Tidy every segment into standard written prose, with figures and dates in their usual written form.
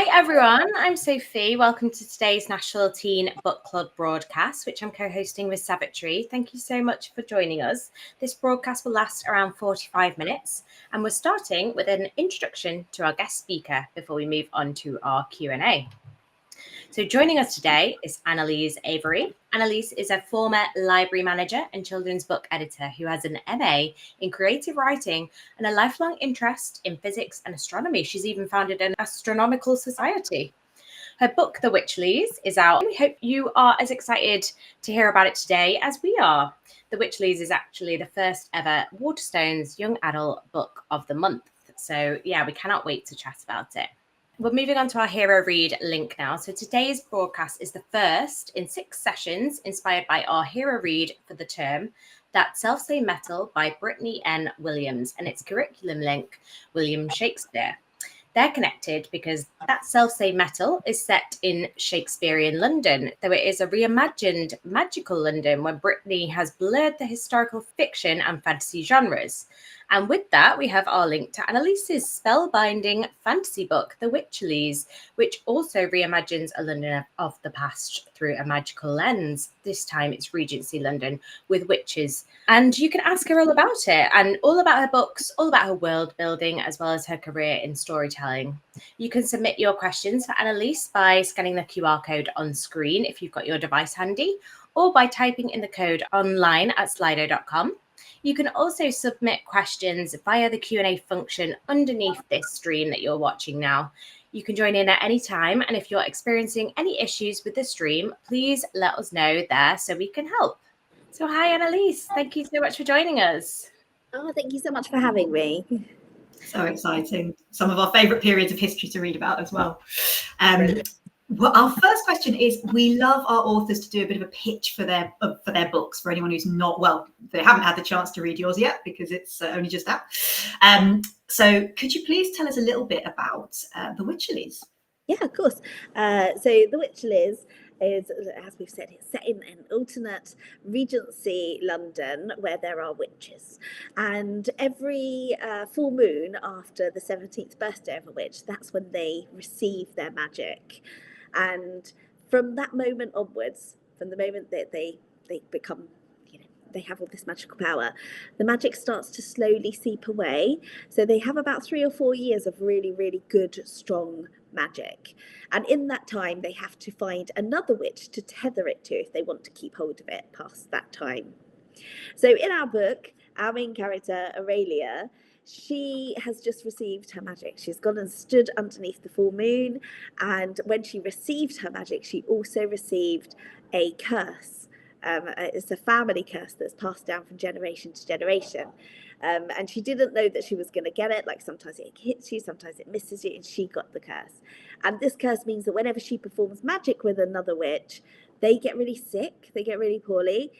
Hi everyone, I'm Sophie. Welcome to today's National Teen Book Club broadcast, which I'm co-hosting with Savitri. Thank you so much for joining us. This broadcast will last around 45 minutes, and we're starting with an introduction to our guest speaker before we move on to our Q&A. So joining us today is Annaliese Avery. Annaliese is a former library manager and children's book editor who has an MA in creative writing and a lifelong interest in physics and astronomy. She's even founded an astronomical society. Her book, The Wycherleys, is out. We hope you are as excited to hear about it today as we are. The Wycherleys is actually the first ever Waterstones Young Adult Book of the month. So yeah, we cannot wait to chat about it. We're moving on to our Hero Read link now. So today's broadcast is the first in 6 sessions inspired by our Hero Read for the term, That Self-Same Metal by Brittany N. Williams, and its curriculum link, William Shakespeare. They're connected because That Self-Same Metal is set in Shakespearean London, though it is a reimagined magical London where Brittany has blurred the historical fiction and fantasy genres. And with that, we have our link to Annaliese's spellbinding fantasy book, The Wycherleys, which also reimagines a London of the past through a magical lens. This time it's Regency London with witches. And you can ask her all about it and all about her books, all about her world building, as well as her career in storytelling. You can submit your questions for Annaliese by scanning the QR code on screen if you've got your device handy, or by typing in the code online at slido.com. You can also submit questions via the Q&A function underneath this stream that you're watching now. You can join in at any time, and if you're experiencing any issues with the stream, please let us know there so we can help. So hi, Annaliese. Thank you so much for joining us. Oh, thank you so much for having me. So exciting. Some of our favourite periods of history to read about as well. Well, our first question is, we love our authors to do a bit of a pitch for their books, for anyone who's not, well, they haven't had the chance to read yours yet because it's only just out. So could you please tell us a little bit about The Wycherleys? Yeah, of course. So The Wycherleys is, as we've said, it's set in an alternate Regency London where there are witches. And every full moon after the 17th birthday of a witch, that's when they receive their magic. And from that moment onwards, from the moment that they become, they have all this magical power, the magic starts to slowly seep away. So they have about 3 or 4 years of really, really good, strong magic. And in that time, they have to find another witch to tether it to if they want to keep hold of it past that time. So in our book, our main character, Aurelia, she has just received her magic. She's gone and stood underneath the full moon. And when she received her magic, she also received a curse. It's a family curse that's passed down from generation to generation. And she didn't know that she was going to get it. Like sometimes it hits you, sometimes it misses you, and she got the curse. And this curse means that whenever she performs magic with another witch, they get really sick, they get really poorly.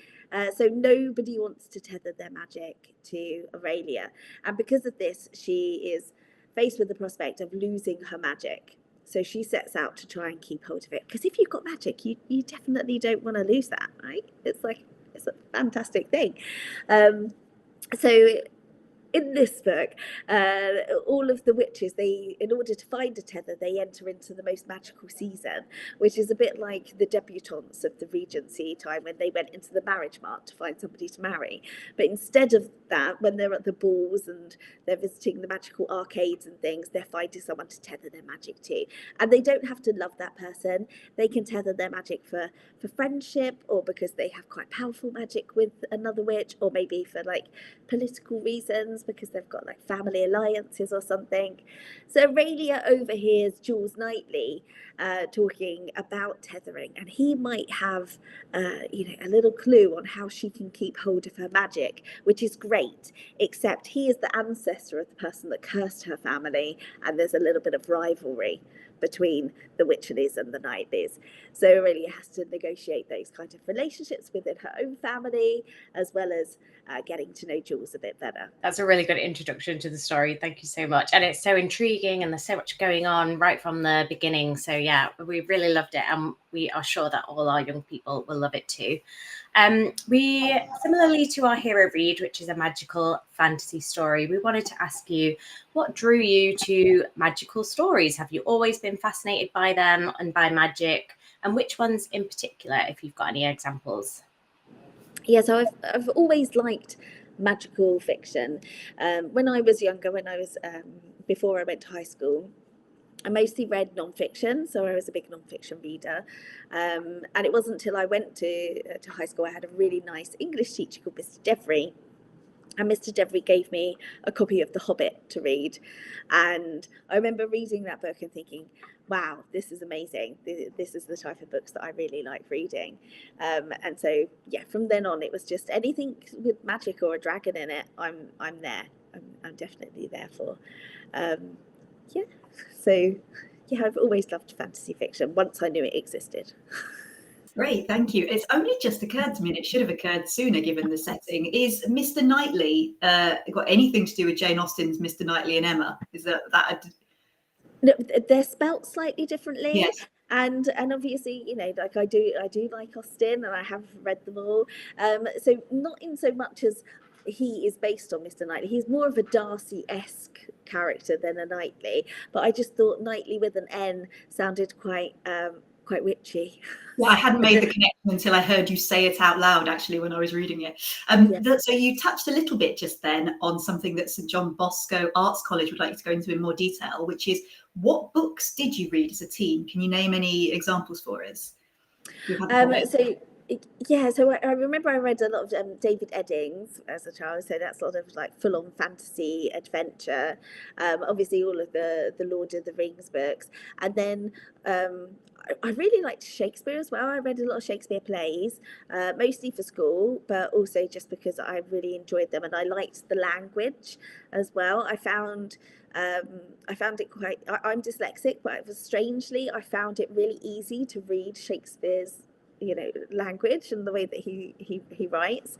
So nobody wants to tether their magic to Aurelia. And because of this, she is faced with the prospect of losing her magic. So she sets out to try and keep hold of it. Because if you've got magic, you definitely don't want to lose that, right? It's a fantastic thing. So in this book, all of the witches, in order to find a tether, they enter into the most magical season, which is a bit like the debutantes of the Regency time when they went into the marriage mart to find somebody to marry. But instead of that, when they're at the balls and they're visiting the magical arcades and things, they're finding someone to tether their magic to. And they don't have to love that person. They can tether their magic for friendship, or because they have quite powerful magic with another witch, or maybe for like political reasons, because they've got like family alliances or something. So Aurelia overhears Jules Knightley talking about tethering, and he might have a little clue on how she can keep hold of her magic, which is great, except he is the ancestor of the person that cursed her family, and there's a little bit of rivalry between the Wycherleys and the Knightleys. So Aurelia has to negotiate those kind of relationships within her own family, as well as getting to know Jules a bit better. That's a really good introduction to the story. Thank you so much. And it's so intriguing and there's so much going on right from the beginning. So yeah, we really loved it, and we are sure that all our young people will love it too. We, similarly to our hero read, which is a magical fantasy story, we wanted to ask you, what drew you to magical stories? Have you always been fascinated by them and by magic? And which ones in particular, if you've got any examples? Yeah, so I've always liked magical fiction. When I was younger, before I went to high school, I mostly read non-fiction, so I was a big non-fiction reader. And it wasn't until I went to high school I had a really nice English teacher called Mr. Devery. And Mr. Devery gave me a copy of The Hobbit to read. And I remember reading that book and thinking, wow, this is amazing. This is the type of books that I really like reading. And so, yeah, from then on, it was just anything with magic or a dragon in it, I'm there. I'm definitely there for. Yeah. So, yeah, I've always loved fantasy fiction once I knew it existed. Great, thank you. It's only just occurred to me, and it should have occurred sooner given the setting. Is Mr. Knightley got anything to do with Jane Austen's Mr. Knightley and Emma? Is that No, they're spelt slightly differently. Yes. And obviously, you know, like I do like Austen, and I have read them all. So not in so much as he is based on Mr. Knightley. He's more of a Darcy-esque character than a Knightley. But I just thought Knightley with an N sounded quite witchy. Yeah, I hadn't made the connection until I heard you say it out loud, actually, when I was reading it. So you touched a little bit just then on something that St John Bosco Arts College would like you to go into in more detail, which is, what books did you read as a teen? Can you name any examples for us? So I remember I read a lot of David Eddings as a child, so that's sort of like full-on fantasy adventure. Obviously all of the Lord of the Rings books, and then I really liked Shakespeare as well. I read a lot of Shakespeare plays, mostly for school, but also just because I really enjoyed them, and I liked the language as well. I found it quite. I'm dyslexic, but it was strangely I found it really easy to read Shakespeare's language and the way that he writes.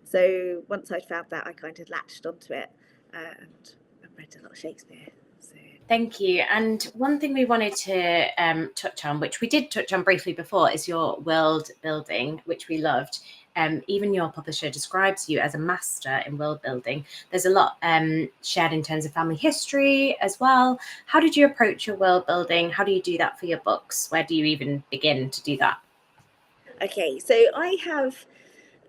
So once I'd found that, I kind of latched onto it and read a lot of Shakespeare. So. Thank you. And one thing we wanted to touch on, which we did touch on briefly before, is your world building, which we loved. Even your publisher describes you as a master in world building. There's a lot shared in terms of family history as well. How did you approach your world building? How do you do that for your books? Where do you even begin to do that? Okay, so I have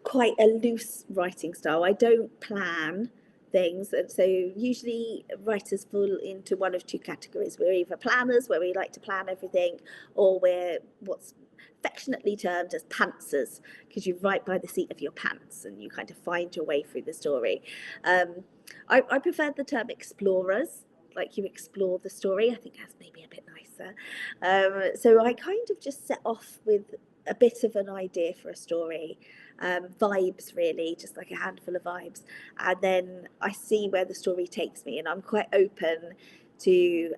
quite a loose writing style. I don't plan things, and so usually writers fall into one of two categories. We're either planners, where we like to plan everything, or we're what's affectionately termed as pantsers, because you write by the seat of your pants and you kind of find your way through the story. I prefer the term explorers, like you explore the story. I think that's maybe a bit nicer. So I kind of just set off with a bit of an idea for a story, vibes really, just like a handful of vibes, and then I see where the story takes me, and I'm quite open to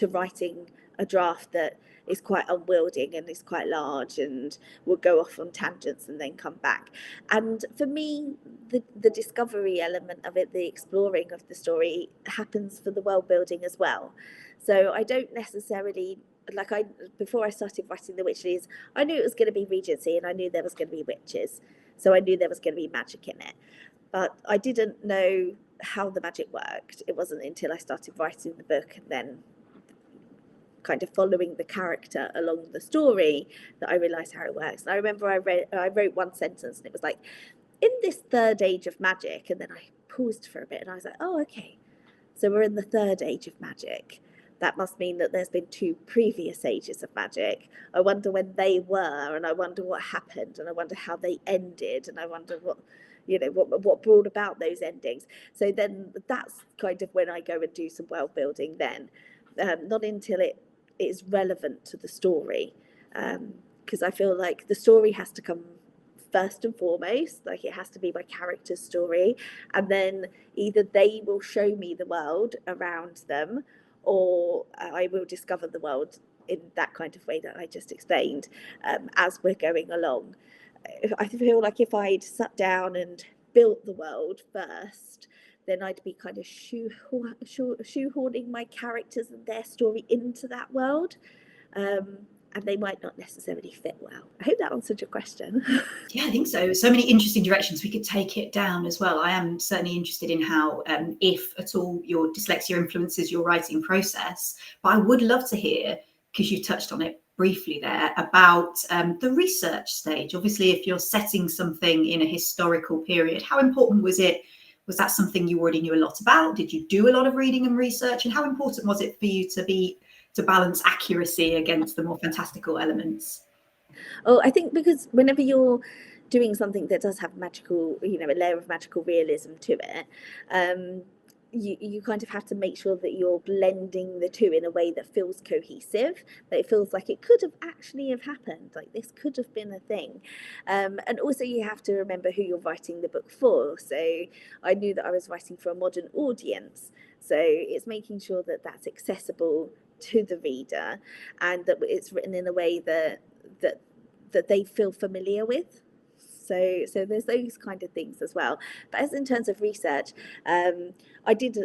writing a draft that is quite unwielding and is quite large and will go off on tangents and then come back. And for me, the discovery element of it, the exploring of the story, happens for the world building as well. So I don't necessarily, before I started writing The Wycherleys, I knew it was going to be Regency, and I knew there was going to be witches, so I knew there was going to be magic in it, but I didn't know how the magic worked. It wasn't until I started writing the book and then kind of following the character along the story that I realized how it works. And I remember I wrote one sentence, and it was like, in this third age of magic, and then I paused for a bit and I was like, oh, okay, so we're in the third age of magic. That must mean that there's been two previous ages of magic. I wonder when they were, and I wonder what happened, and I wonder how they ended, and I wonder what brought about those endings. So then that's kind of when I go and do some world building then. Not until it is relevant to the story, because I feel like the story has to come first and foremost, like it has to be my character's story, and then either they will show me the world around them, or I will discover the world in that kind of way that I just explained, as we're going along. I feel like if I'd sat down and built the world first, then I'd be kind of shoehorning my characters and their story into that world. And they might not necessarily fit well. I hope that answered your question. Yeah, I think so. So many interesting directions we could take it down as well. I am certainly interested in how, if at all, your dyslexia influences your writing process. But I would love to hear, because you touched on it briefly there, about the research stage. Obviously, if you're setting something in a historical period, how important was it? Was that something you already knew a lot about? Did you do a lot of reading and research? And how important was it for you to balance accuracy against the more fantastical elements? Oh, I think because whenever you're doing something that does have magical, a layer of magical realism to it, you kind of have to make sure that you're blending the two in a way that feels cohesive, that it feels like it could have actually have happened, like this could have been a thing. And also you have to remember who you're writing the book for. So I knew that I was writing for a modern audience. So it's making sure that that's accessible to the reader and that it's written in a way that they feel familiar with. So there's those kind of things as well. But as in terms of research, I did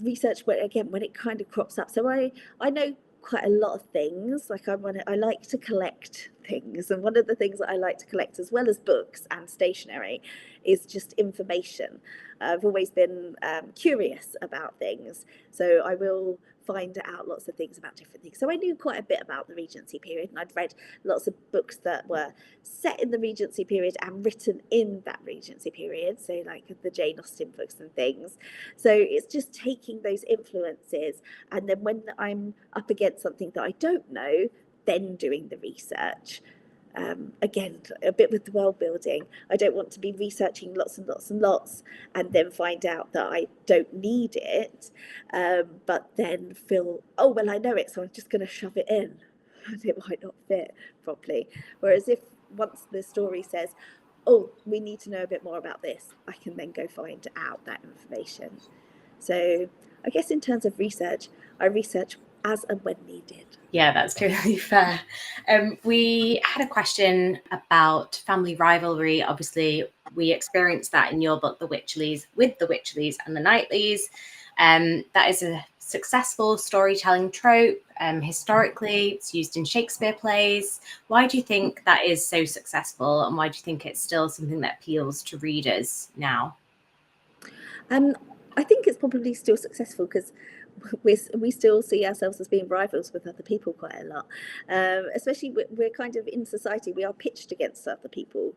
research when it kind of crops up. So I know quite a lot of things. Like I like to collect things, and one of the things that I like to collect, as well as books and stationery, is just information. I've always been curious about things, so I will find out lots of things about different things. So I knew quite a bit about the Regency period, and I'd read lots of books that were set in the Regency period and written in that Regency period, so like the Jane Austen books and things. So it's just taking those influences, and then when I'm up against something that I don't know, then doing the research. Again, a bit with the world building. I don't want to be researching lots and lots and lots and then find out that I don't need it, but then feel, oh, well, I know it, so I'm just going to shove it in and it might not fit properly. Whereas if once the story says, oh, we need to know a bit more about this, I can then go find out that information. So I guess in terms of research, I research as and when needed. Yeah, that's totally fair. We had a question about family rivalry. Obviously, we experienced that in your book, The Wycherleys, with the Wycherleys and the Knightleys. That is a successful storytelling trope. Historically, it's used in Shakespeare plays. Why do you think that is so successful, and why do you think it's still something that appeals to readers now? I think it's probably still successful because we still see ourselves as being rivals with other people quite a lot, especially we're kind of in society, we are pitched against other people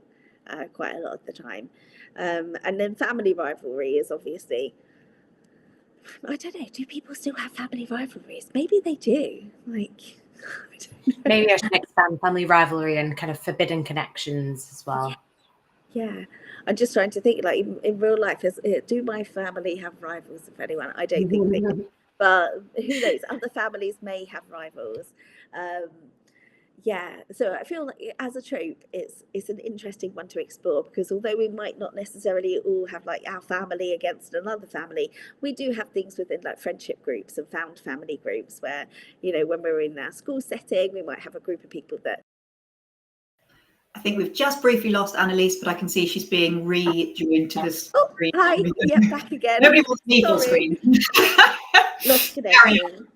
quite a lot of the time, and then family rivalry is obviously, I don't know, do people still have family rivalries? Maybe they do, like maybe I should expand family rivalry and kind of forbidden connections as well. Yeah, I'm just trying to think, like in real life, do my family have rivals, if anyone? I don't think they do. But who knows, other families may have rivals. Yeah, so I feel like as a trope, it's an interesting one to explore, because although we might not necessarily all have like our family against another family, we do have things within like friendship groups and found family groups where, when we're in our school setting, we might have a group of people that. I think we've just briefly lost Annaliese, but I can see she's being rejoined to this. Oh, hi, yeah, back again. Nobody wants me full screen. Lost connection.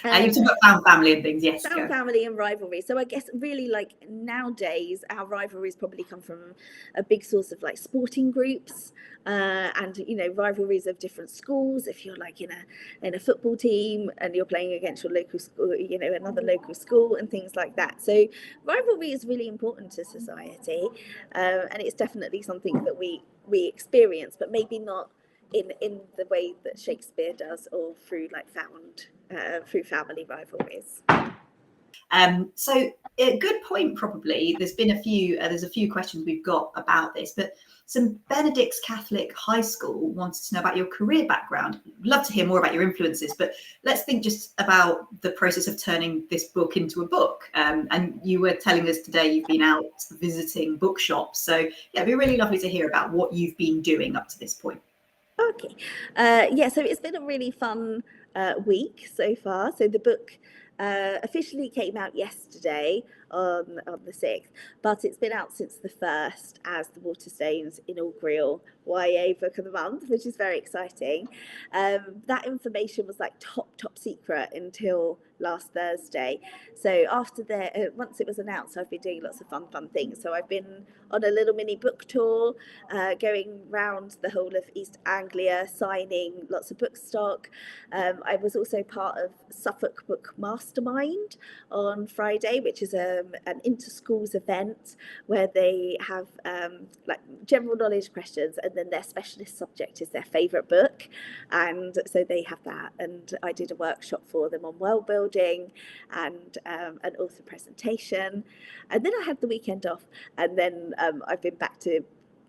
You talk about found family and things, yes. Found family and rivalry. So I guess really like nowadays our rivalries probably come from a big source of like sporting groups, and rivalries of different schools. If you're like in a football team and you're playing against your local school, another local school and things like that. So rivalry is really important to society, and it's definitely something that we experience, but maybe not in the way that Shakespeare does, or through like through family rivalries. So a good point, probably. There's a few questions we've got about this, but some Benedict's Catholic High School wanted to know about your career background. Love to hear more about your influences, but let's think just about the process of turning this book into a book. And you were telling us today you've been out visiting bookshops, so yeah, it'd be really lovely to hear about what you've been doing up to this point. Okay, so it's been a really fun week so far. So the book officially came out yesterday. on the 6th, but it's been out since the 1st as the Waterstones inaugural YA book of the month, which is very exciting. That information was like top secret until last Thursday. So after once it was announced, I've been doing lots of fun things. So I've been on a little mini book tour, going round the whole of East Anglia, signing lots of book stock. I was also part of Suffolk Book Mastermind on Friday, which is an inter-schools event where they have like general knowledge questions, and then their specialist subject is their favourite book. And so they have that, and I did a workshop for them on world building and an author presentation. And then I had the weekend off, and then I've been back to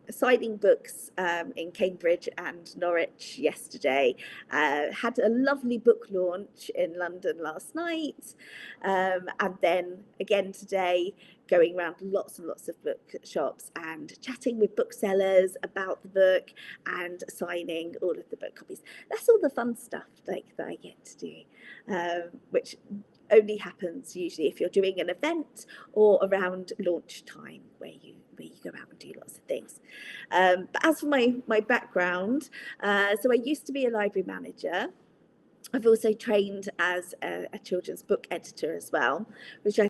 signing books in Cambridge and Norwich yesterday. Had a lovely book launch in London last night, and then again today going around lots and lots of bookshops and chatting with booksellers about the book and signing all of the book copies. That's all the fun stuff like that I get to do, which only happens usually if you're doing an event or around launch time where you go out and do lots of things. But as for my background, so I used to be a library manager. I've also trained as a children's book editor as well, which I...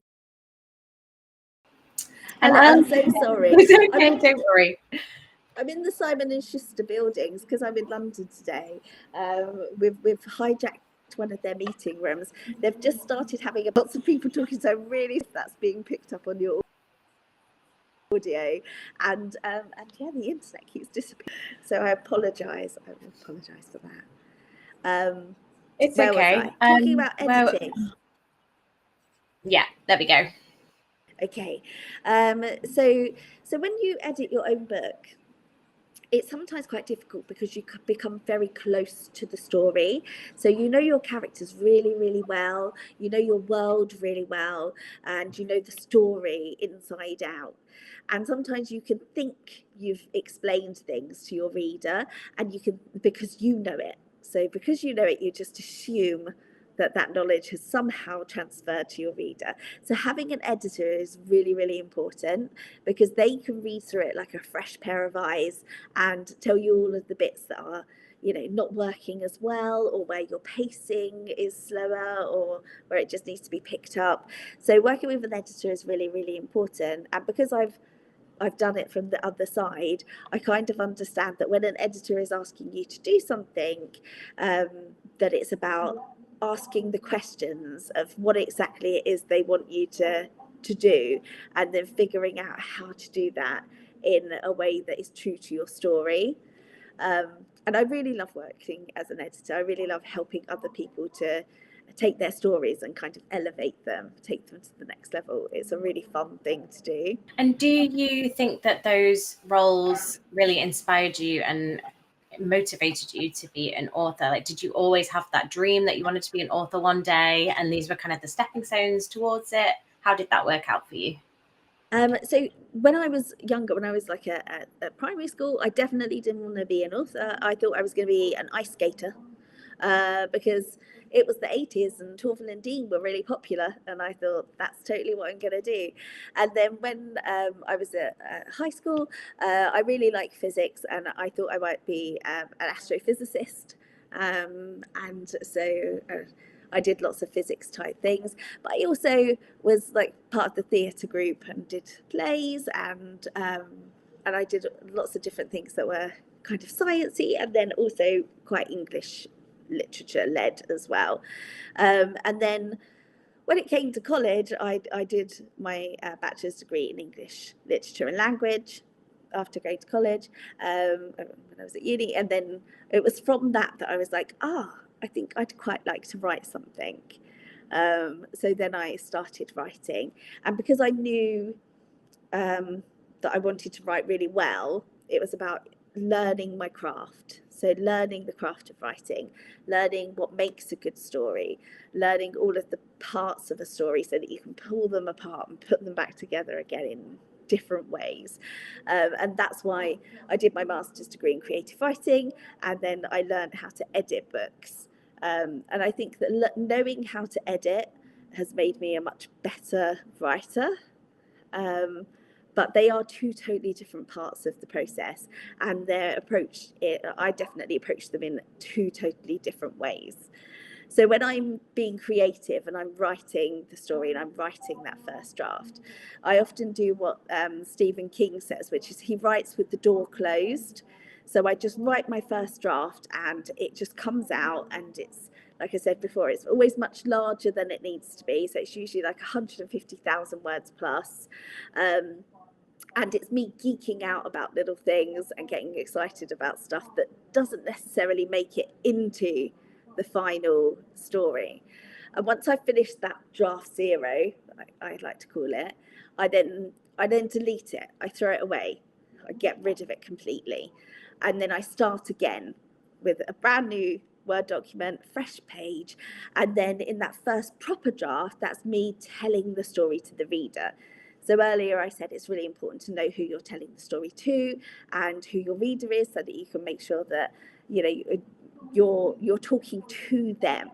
And I'm so sorry. It's okay, don't worry. I'm in the Simon and Schuster buildings because I'm in London today. We've hijacked one of their meeting rooms. They've just started having lots of people talking, so really that's being picked up on your audio, and yeah, the internet keeps disappearing, so I apologize for that. It's where okay. was I? Talking about editing. Yeah, there we go. Okay, so when you edit your own book, it's sometimes quite difficult because you could become very close to the story. So you know your characters really well, you know your world really well, and you know the story inside out. And sometimes you can think you've explained things to your reader, and you can, because you know it. So because you know it, you just assume that knowledge has somehow transferred to your reader. So having an editor is really important, because they can read through it like a fresh pair of eyes and tell you all of the bits that are, you know, not working as well, or where your pacing is slower, or where it just needs to be picked up. So working with an editor is really important. And because I've done it from the other side, I kind of understand that when an editor is asking you to do something, that it's about asking the questions of what exactly it is they want you to do, and then figuring out how to do that in a way that is true to your story. And I really love working as an editor. I really love helping other people to take their stories and kind of elevate them, take them to the next level. It's a really fun thing to do. And do you think that those roles really inspired you and motivated you to be an author? Like, did you always have that dream that you wanted to be an author one day, and these were kind of the stepping stones towards it? How did that work out for you? So when I was younger, when I was like at primary school, I definitely didn't want to be an author. I thought I was going to be an ice skater, because it was the 80s and Torval and Dean were really popular, and I thought that's totally what I'm going to do. And then when I was at high school, I really liked physics, and I thought I might be an astrophysicist. And so I did lots of physics type things, but I also was like part of the theatre group and did plays, and I did lots of different things that were kind of sciencey, and then also quite English literature led as well. And then when it came to college, I did my bachelor's degree in English literature and language after going to college, when I was at uni. And then it was from that I was like, I think I'd quite like to write something. So then I started writing, and because I knew that I wanted to write really well, it was about learning my craft. So learning the craft of writing, learning what makes a good story, learning all of the parts of a story so that you can pull them apart and put them back together again in different ways. And that's why I did my master's degree in creative writing, and then I learned how to edit books. And I think that knowing how to edit has made me a much better writer. But they are two totally different parts of the process, and I definitely approach them in two totally different ways. So when I'm being creative and I'm writing the story and I'm writing that first draft, I often do what Stephen King says, which is he writes with the door closed. So I just write my first draft and it just comes out, and it's, like I said before, it's always much larger than it needs to be. So it's usually like 150,000 words plus. And it's me geeking out about little things and getting excited about stuff that doesn't necessarily make it into the final story. And once I finish that draft zero, I like to call it, I then delete it. I throw it away. I get rid of it completely. And then I start again with a brand new Word document, fresh page. And then in that first proper draft, that's me telling the story to the reader. So earlier I said it's really important to know who you're telling the story to and who your reader is, so that you can make sure that, you know, you're talking to them.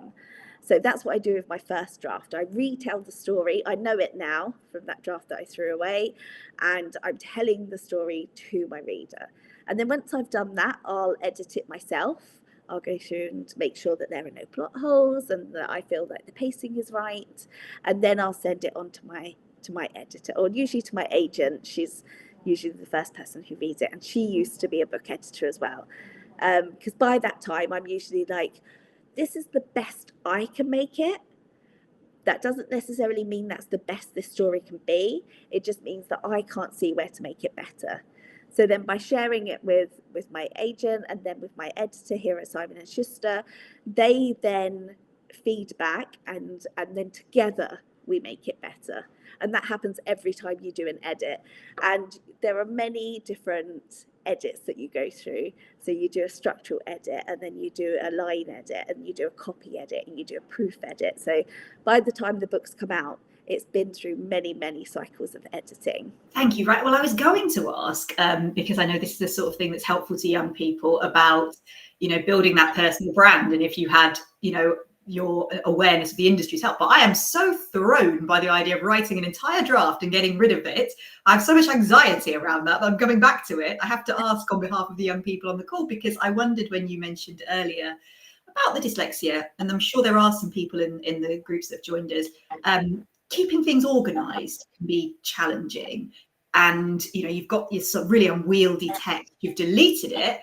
So that's what I do with my first draft. I retell the story. I know it now from that draft that I threw away, and I'm telling the story to my reader. And then once I've done that, I'll edit it myself. I'll go through and make sure that there are no plot holes and that I feel that the pacing is right. And then I'll send it on to my editor, or usually to my agent. She's usually the first person who reads it, and she used to be a book editor as well. Because by that time, I'm usually like, this is the best I can make it. That doesn't necessarily mean that's the best this story can be. It just means that I can't see where to make it better. So then by sharing it with my agent and then with my editor here at Simon & Schuster, they then feed back, and then together we make it better. And that happens every time you do an edit. And there are many different edits that you go through. So you do a structural edit, and then you do a line edit, and you do a copy edit, and you do a proof edit. So by the time the books come out, it's been through many, many cycles of editing. Thank you. Right. Well, I was going to ask, because I know this is the sort of thing that's helpful to young people, about, you know, building that personal brand. And if you had, you know, your awareness of the industry's help. But I am so thrown by the idea of writing an entire draft and getting rid of it. I have so much anxiety around that I'm coming back to it. I have to ask on behalf of the young people on the call, because I wondered when you mentioned earlier about the dyslexia, and I'm sure there are some people in the groups that have joined us, keeping things organized can be challenging. And, you know, you've got this sort of really unwieldy text, you've deleted it.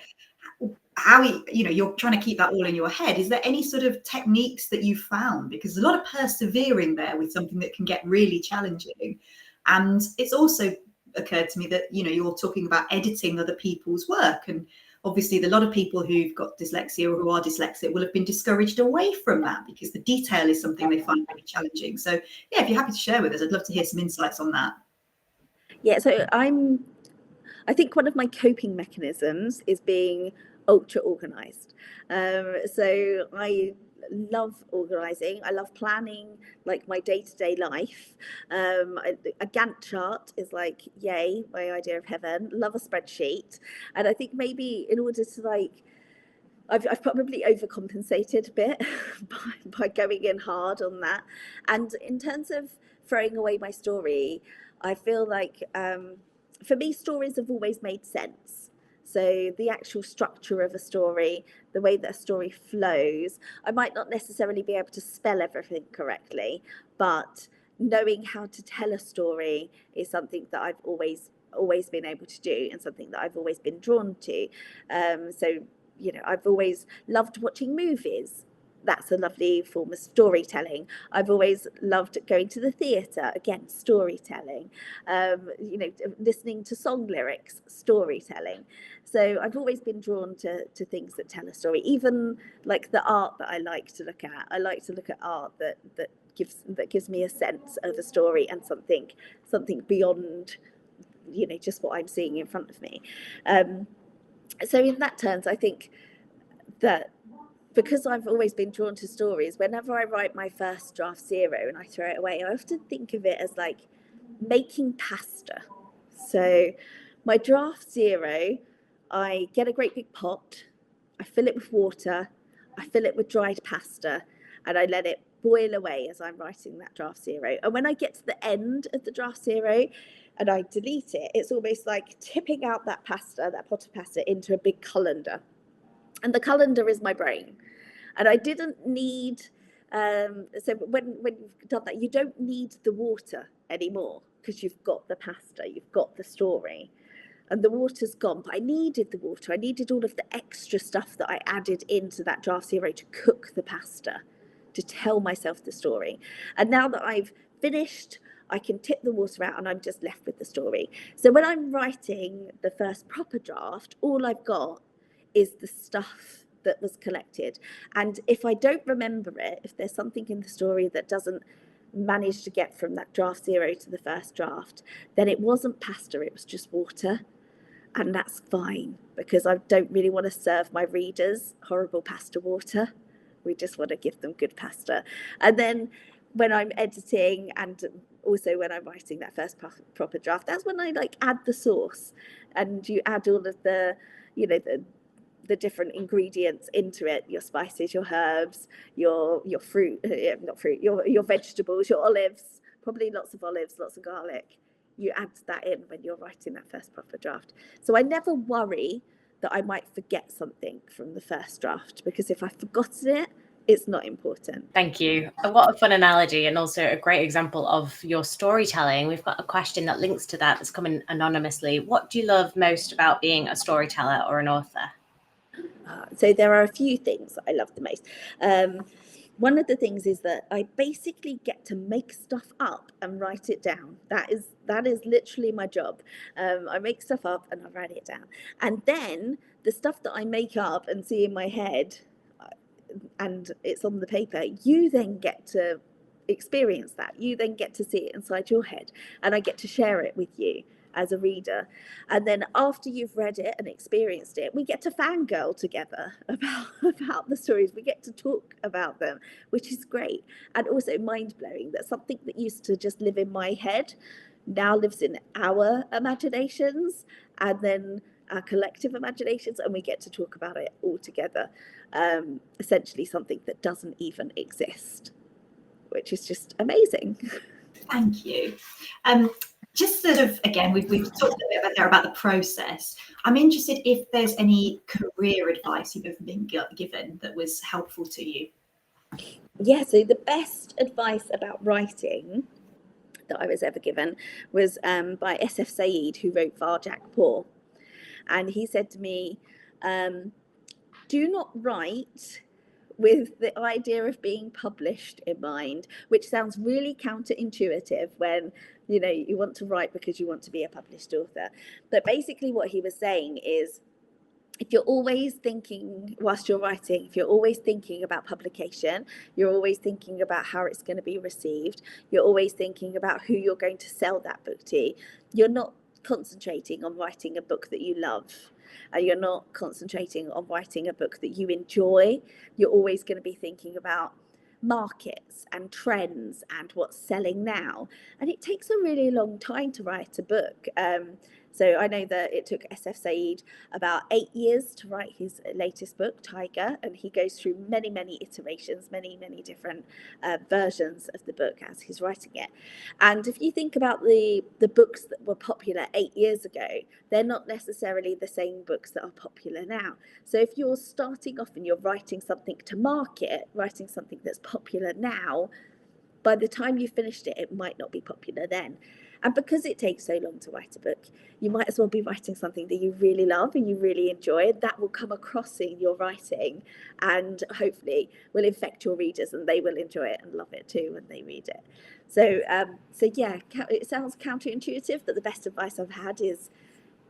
How, you know, you're trying to keep that all in your head. Is there any sort of techniques that you found? Because there's a lot of persevering there with something that can get really challenging. And it's also occurred to me that, you know, you're talking about editing other people's work. And obviously a lot of people who've got dyslexia or who are dyslexic will have been discouraged away from that because the detail is something they find really challenging. So yeah, if you're happy to share with us, I'd love to hear some insights on that. Yeah, so I think one of my coping mechanisms is being ultra organized. So I love organizing. I love planning, like, my day-to-day life. A Gantt chart is like, yay, my idea of heaven. Love a spreadsheet. And I think maybe in order to, like, I've probably overcompensated a bit by going in hard on that. And in terms of throwing away my story, I feel like for me, stories have always made sense. So the actual structure of a story, the way that a story flows, I might not necessarily be able to spell everything correctly, but knowing how to tell a story is something that I've always been able to do, and something that I've always been drawn to. So, you know, I've always loved watching movies. That's a lovely form of storytelling. I've always loved going to the theatre, again, storytelling. You know, listening to song lyrics, storytelling. So I've always been drawn to things that tell a story. Even like the art that I like to look at. I like to look at art that gives me a sense of a story and something beyond, you know, just what I'm seeing in front of me. So in that terms, I think that because I've always been drawn to stories, whenever I write my first draft zero and I throw it away, I often think of it as like making pasta. So my draft zero, I get a great big pot, I fill it with water, I fill it with dried pasta, and I let it boil away as I'm writing that draft 0. And when I get to the end of the draft 0 and I delete it, it's almost like tipping out that pasta, that pot of pasta, into a big colander. And the colander is my brain. And I didn't need, so when you've done that, you don't need the water anymore because you've got the pasta, you've got the story. And the water's gone, but I needed the water. I needed all of the extra stuff that I added into that draft 0 to cook the pasta, to tell myself the story. And now that I've finished, I can tip the water out and I'm just left with the story. So when I'm writing the first proper draft, all I've got is the stuff that was collected. And if I don't remember it, if there's something in the story that doesn't manage to get from that draft 0 to the first draft, then it wasn't pasta, it was just water. And that's fine, because I don't really want to serve my readers horrible pasta water. We just want to give them good pasta. And then when I'm editing, and also when I'm writing that first proper draft, that's when I like add the sauce, and you add all of the, you know, the different ingredients into it, your spices, your herbs, your fruit, not fruit, your vegetables, your olives, probably lots of olives, lots of garlic. You add that in when you're writing that first proper draft. So I never worry that I might forget something from the first draft, because if I've forgotten it, it's not important. Thank you. What a fun analogy, and also a great example of your storytelling. We've got a question that links to that that's coming anonymously. What do you love most about being a storyteller or an author? So there are a few things that I love the most. One of the things is that I basically get to make stuff up and write it down. That is literally my job. I make stuff up and I write it down. And then the stuff that I make up and see in my head, and it's on the paper, you then get to experience that. You then get to see it inside your head, and I get to share it with you as a reader. And then after you've read it and experienced it, we get to fangirl together about the stories. We get to talk about them, which is great. And also mind-blowing that something that used to just live in my head now lives in our imaginations, and then our collective imaginations, and we get to talk about it all together. Essentially something that doesn't even exist, which is just amazing. Thank you. Just sort of, again, we've talked a bit about the process. I'm interested if there's any career advice you've ever been given that was helpful to you. Yeah, so the best advice about writing that I was ever given was by S.F. Said, who wrote Varjak Poor. And he said to me, do not write with the idea of being published in mind, which sounds really counterintuitive when, you know, you want to write because you want to be a published author. But basically what he was saying is, if you're always thinking whilst you're writing, if you're always thinking about publication, you're always thinking about how it's going to be received, you're always thinking about who you're going to sell that book to, you're not concentrating on writing a book that you love. You're not concentrating on writing a book that you enjoy. You're always going to be thinking about markets and trends and what's selling now. And it takes a really long time to write a book. So I know that it took S.F. Said about 8 years to write his latest book, Tiger, and he goes through many, many iterations, many, many different versions of the book as he's writing it. And if you think about the books that were popular 8 years ago, they're not necessarily the same books that are popular now. So if you're starting off and you're writing something to market, writing something that's popular now, by the time you finished it, it might not be popular then. And because it takes so long to write a book, you might as well be writing something that you really love and you really enjoy. That will come across in your writing and hopefully will infect your readers, and they will enjoy it and love it too when they read it. So yeah, it sounds counterintuitive, but the best advice I've had is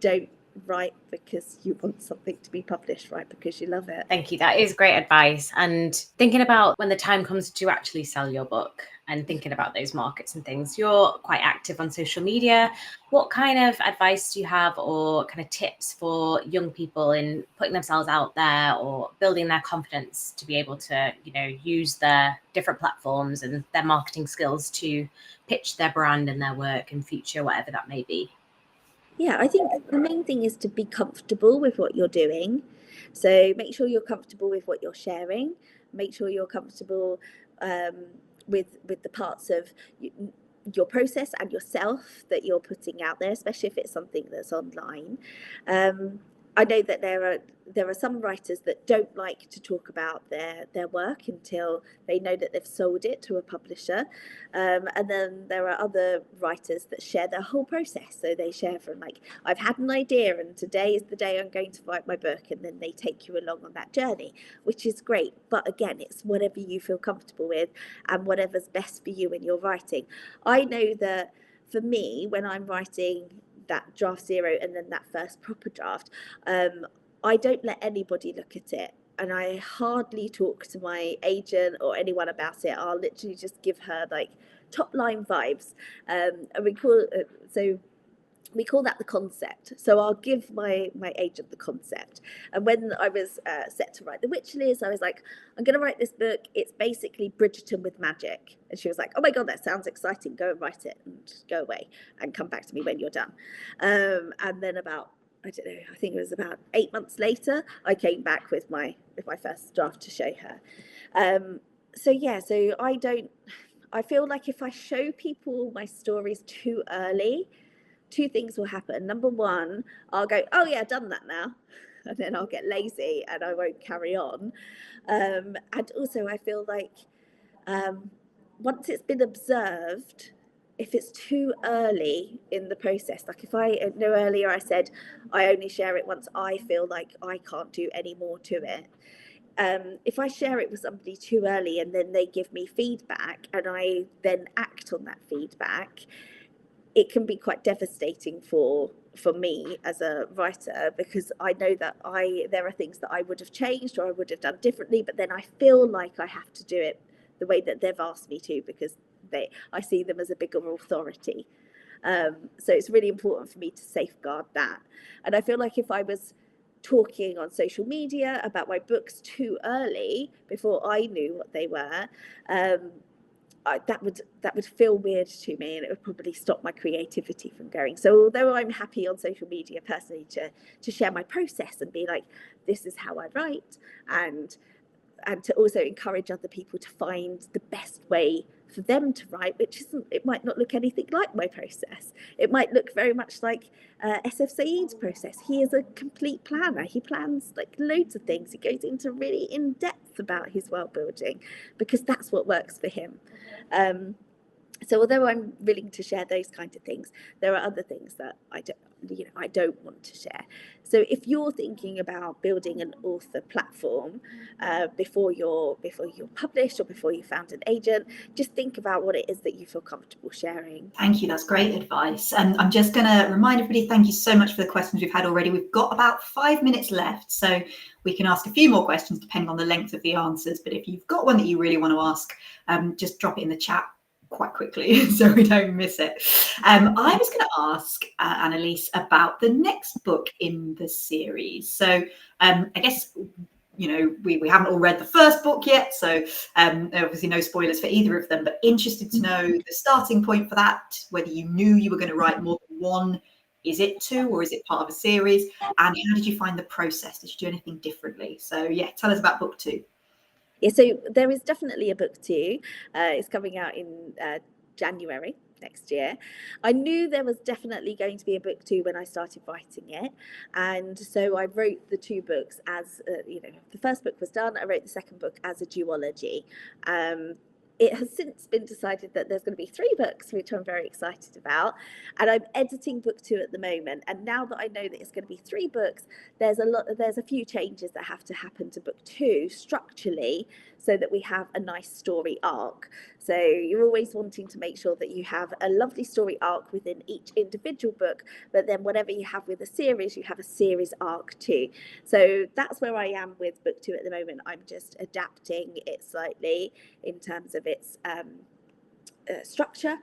don't write because you want something to be published, write because you love it. Thank you. That is great advice. And thinking about when the time comes to actually sell your book and thinking about those markets and things, you're quite active on social media. What kind of advice do you have, or kind of tips for young people in putting themselves out there or building their confidence to be able to, you know, use their different platforms and their marketing skills to pitch their brand and their work and future, whatever that may be? Yeah, I think the main thing is to be comfortable with what you're doing. So make sure you're comfortable with what you're sharing. Make sure you're comfortable with the parts of your process and yourself that you're putting out there, especially if it's something that's online. I know that there are some writers that don't like to talk about their work until they know that they've sold it to a publisher, and then there are other writers that share their whole process. So they share from like, I've had an idea and today is the day I'm going to write my book, and then they take you along on that journey, which is great. But again, it's whatever you feel comfortable with and whatever's best for you in your writing. I know that for me, when I'm writing that draft 0 and then that first proper draft, I don't let anybody look at it, and I hardly talk to my agent or anyone about it. I'll literally just give her like top line vibes, and we call that the concept. So I'll give my agent the concept. And when I was set to write the Wycherleys, I was like, I'm going to write this book. It's basically Bridgerton with magic. And she was like, oh my God, that sounds exciting. Go and write it and go away and come back to me when you're done. And then about, I don't know, I think it was about 8 months later, I came back with my first draft to show her. So I feel like if I show people my stories too early, 2 things will happen. Number 1, I'll go, oh yeah, done that now. And then I'll get lazy and I won't carry on. And also I feel like once it's been observed, if it's too early in the process, like if I know earlier I said I only share it once I feel like I can't do any more to it. If I share it with somebody too early and then they give me feedback and I then act on that feedback, it can be quite devastating for me as a writer, because I know that there are things that I would have changed or I would have done differently, but then I feel like I have to do it the way that they've asked me to, because I see them as a bigger authority. So it's really important for me to safeguard that. And I feel like if I was talking on social media about my books too early, before I knew what they were, that would feel weird to me, and it would probably stop my creativity from going. So although I'm happy on social media personally to share my process and be like, this is how I write, and to also encourage other people to find the best way for them to write, it might not look anything like my process. It might look very much like SF Saeed's process. He is a complete planner. He plans like loads of things. He goes into really in depth about his world building because that's what works for him. So although I'm willing to share those kind of things, there are other things that I don't want to share. So if you're thinking about building an author platform before you're published or before you found an agent, just think about what it is that you feel comfortable sharing. Thank you. That's great advice. And I'm just going to remind everybody, thank you so much for the questions we've had already. We've got about 5 minutes left, so we can ask a few more questions depending on the length of the answers. But if you've got one that you really want to ask, just drop it in the chat quite quickly so we don't miss it. I was going to ask Annaliese about the next book in the series. So I guess, we haven't all read the first book yet, so obviously no spoilers for either of them, but interested to know the starting point for that, whether you knew you were going to write more than one. Is it 2 or is it part of a series? And how did you find the process? Did you do anything differently? So yeah, tell us about book 2. Yeah, so there is definitely a book 2. It's coming out in January next year. I knew there was definitely going to be a book 2 when I started writing it, and so I wrote the 2 books as the first book was done. I wrote the second book as a duology. It has since been decided that there's going to be 3 books, which I'm very excited about. And I'm editing book 2 at the moment. And now that I know that it's going to be 3 books, there's a few changes that have to happen to book 2 structurally, so that we have a nice story arc. So you're always wanting to make sure that you have a lovely story arc within each individual book, but then whatever you have with a series, you have a series arc too. So that's where I am with book 2 at the moment. I'm just adapting it slightly in terms of its structure,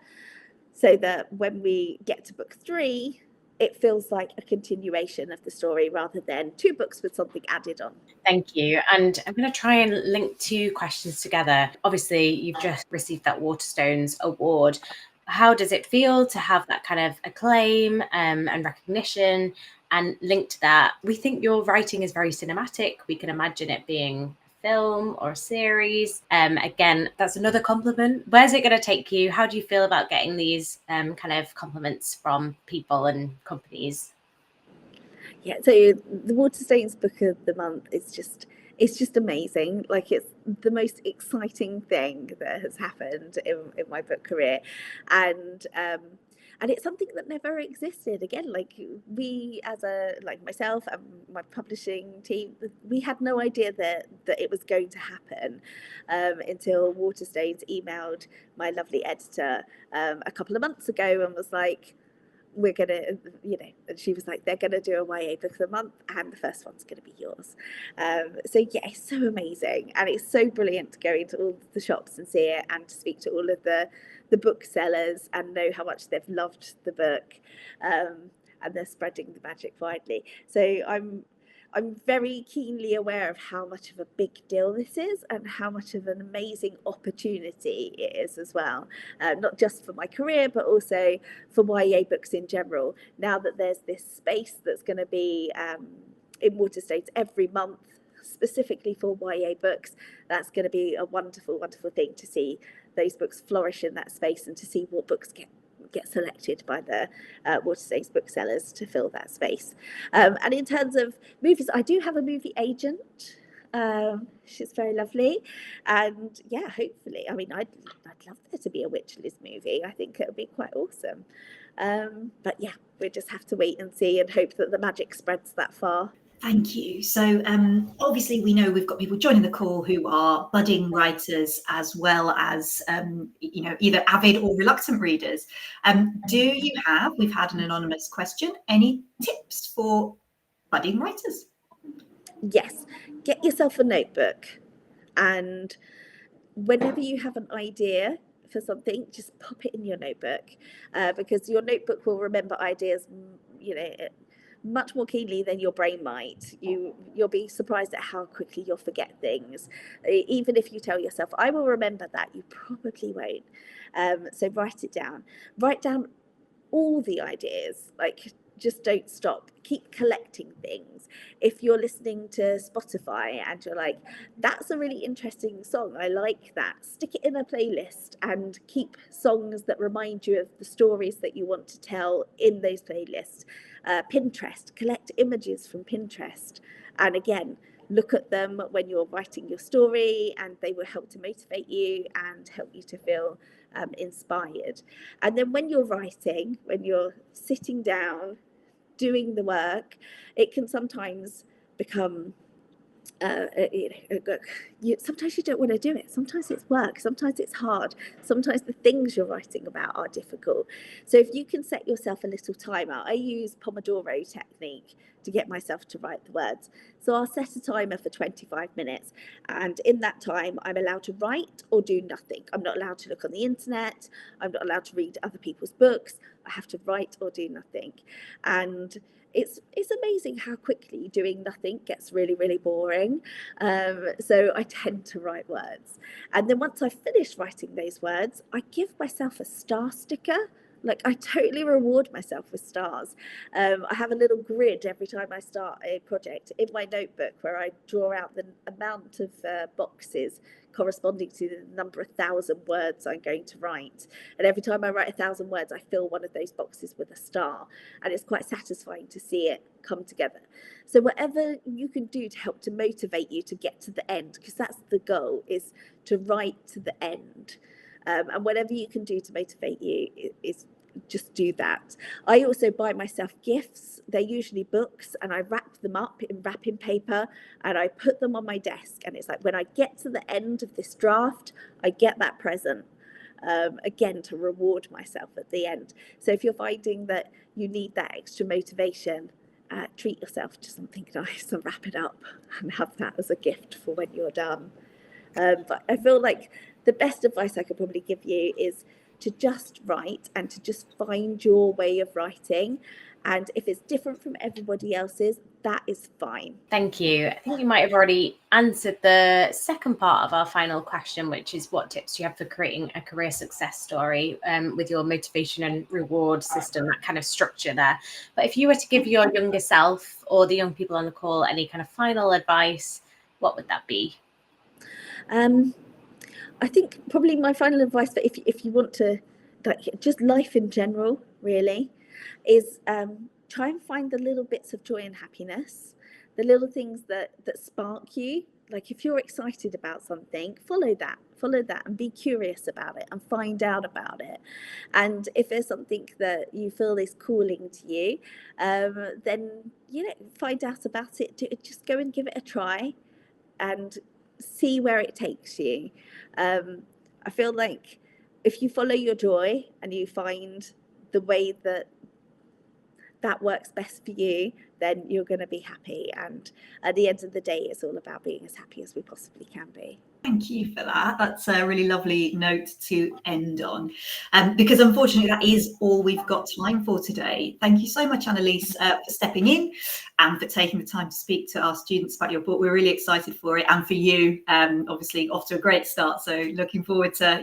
so that when we get to book 3, it feels like a continuation of the story rather than 2 books with something added on. Thank you. And I'm going to try and link 2 questions together. Obviously, you've just received that Waterstones award. How does it feel to have that kind of acclaim and recognition? And linked to that, we think your writing is very cinematic. We can imagine it being film or a series. Again, that's another compliment. Where's it going to take you? How do you feel about getting these kind of compliments from people and companies? Yeah, so the Waterstones Book of the Month is just amazing. Like, it's the most exciting thing that has happened in my book career, and it's something that never existed. Again, like, we, as myself and my publishing team, we had no idea that it was going to happen until Waterstones emailed my lovely editor a couple of months ago and was like, we're gonna, and she was like, they're gonna do a YA book of the month, and the first one's gonna be yours. So yeah, it's so amazing, and it's so brilliant to go into all the shops and see it, and to speak to all of the booksellers and know how much they've loved the book, and they're spreading the magic widely. So I'm very keenly aware of how much of a big deal this is, and how much of an amazing opportunity it is as well, not just for my career, but also for YA books in general. Now that there's this space that's going to be in Waterstones every month, specifically for YA books, that's going to be a wonderful, wonderful thing to see those books flourish in that space, and to see what books get selected by the Waterstones booksellers to fill that space. And in terms of movies, I do have a movie agent. She's very lovely, and yeah, hopefully, I mean, I'd love there to be a Wycherleys movie. I think it would be quite awesome. But yeah, we just have to wait and see, and hope that the magic spreads that far. Thank you. So obviously we know we've got people joining the call who are budding writers, as well as either avid or reluctant readers. Do you have, we've had an anonymous question, any tips for budding writers? Yes, get yourself a notebook, and whenever you have an idea for something, just pop it in your notebook, because your notebook will remember ideas, much more keenly than your brain might. You'll be surprised at how quickly you'll forget things. Even if you tell yourself, I will remember that, you probably won't. So write it down. Write down all the ideas. Like, just don't stop. Keep collecting things. If you're listening to Spotify and you're like, that's a really interesting song, I like that, stick it in a playlist, and keep songs that remind you of the stories that you want to tell in those playlists. Pinterest, collect images from Pinterest, and again, look at them when you're writing your story, and they will help to motivate you and help you to feel inspired. And then when you're writing, when you're sitting down doing the work, it can sometimes become sometimes you don't want to do it. Sometimes it's work, sometimes it's hard, sometimes the things you're writing about are difficult. So if you can set yourself a little timer, I use Pomodoro technique to get myself to write the words. So I'll set a timer for 25 minutes, and in that time I'm allowed to write or do nothing. I'm not allowed to look on the internet, I'm not allowed to read other people's books. I have to write or do nothing. And it's amazing how quickly doing nothing gets really, really boring. So I tend to write words. And then once I've finished writing those words, I give myself a star sticker. Like, I totally reward myself with stars. I have a little grid every time I start a project in my notebook, where I draw out the amount of boxes corresponding to the number of 1,000 words I'm going to write. And every time I write 1,000 words, I fill one of those boxes with a star. And it's quite satisfying to see it come together. So whatever you can do to help to motivate you to get to the end, because that's the goal, is to write to the end. And whatever you can do to motivate you is just do that. I also buy myself gifts. They're usually books, and I wrap them up in wrapping paper, and I put them on my desk. And it's like, when I get to the end of this draft, I get that present. Again, to reward myself at the end. So if you're finding that you need that extra motivation, treat yourself to something nice and wrap it up and have that as a gift for when you're done. But I feel like the best advice I could probably give you is to just write, and to just find your way of writing. And if it's different from everybody else's, that is fine. Thank you. I think you might have already answered the second part of our final question, which is, what tips do you have for creating a career success story with your motivation and reward system, that kind of structure there. But if you were to give your younger self, or the young people on the call, any kind of final advice, what would that be? I think probably my final advice for if you want to, like, just life in general, really, is try and find the little bits of joy and happiness, the little things that spark you. Like, if you're excited about something, follow that and be curious about it and find out about it. And if there's something that you feel is calling to you, then, find out about it. Just go and give it a try and see where it takes you. I feel like if you follow your joy and you find the way that works best for you, then you're going to be happy. And at the end of the day, it's all about being as happy as we possibly can be. Thank you for that. That's a really lovely note to end on, because unfortunately that is all we've got time for today. Thank you so much, Annaliese, for stepping in and for taking the time to speak to our students about your book. We're really excited for it, and for you, obviously off to a great start. So looking forward to,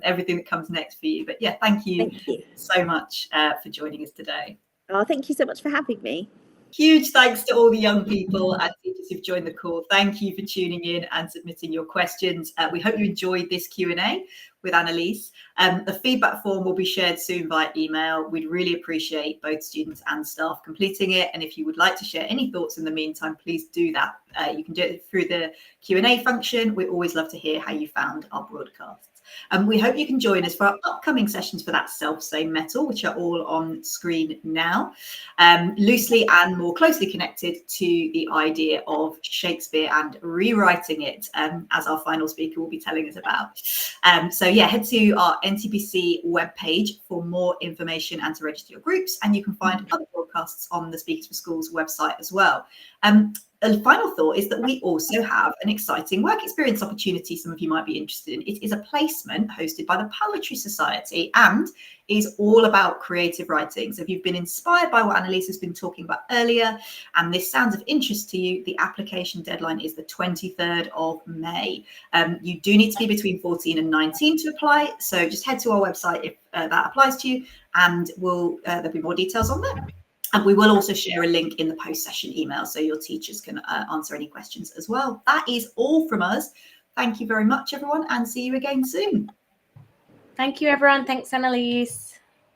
everything that comes next for you. But yeah, thank you so much for joining us today. Oh, thank you so much for having me. Huge thanks to all the young people and teachers who've joined the call. Thank you for tuning in and submitting your questions. We hope you enjoyed this Q&A with Annaliese. The feedback form will be shared soon via email. We'd really appreciate both students and staff completing it. And if you would like to share any thoughts in the meantime, please do that. You can do it through the Q&A function. We always love to hear how you found our broadcasts. We hope you can join us for our upcoming sessions for that self-same metal, which are all on screen now, loosely and more closely connected to the idea of Shakespeare and rewriting it, as our final speaker will be telling us about. So yeah, head to our NTBC webpage for more information and to register your groups, and you can find other broadcasts on the Speakers for Schools website as well. A final thought is that we also have an exciting work experience opportunity some of you might be interested in. It is a placement hosted by the Poetry Society and is all about creative writing. So if you've been inspired by what Annaliese has been talking about earlier and this sounds of interest to you, the application deadline is the 23rd of May. You do need to be between 14 and 19 to apply. So just head to our website if that applies to you, and there'll be more details on there. And we will also share a link in the post-session email so your teachers can answer any questions as well. That is all from us. Thank you very much, everyone, and see you again soon. Thank you, everyone. Thanks, Annaliese.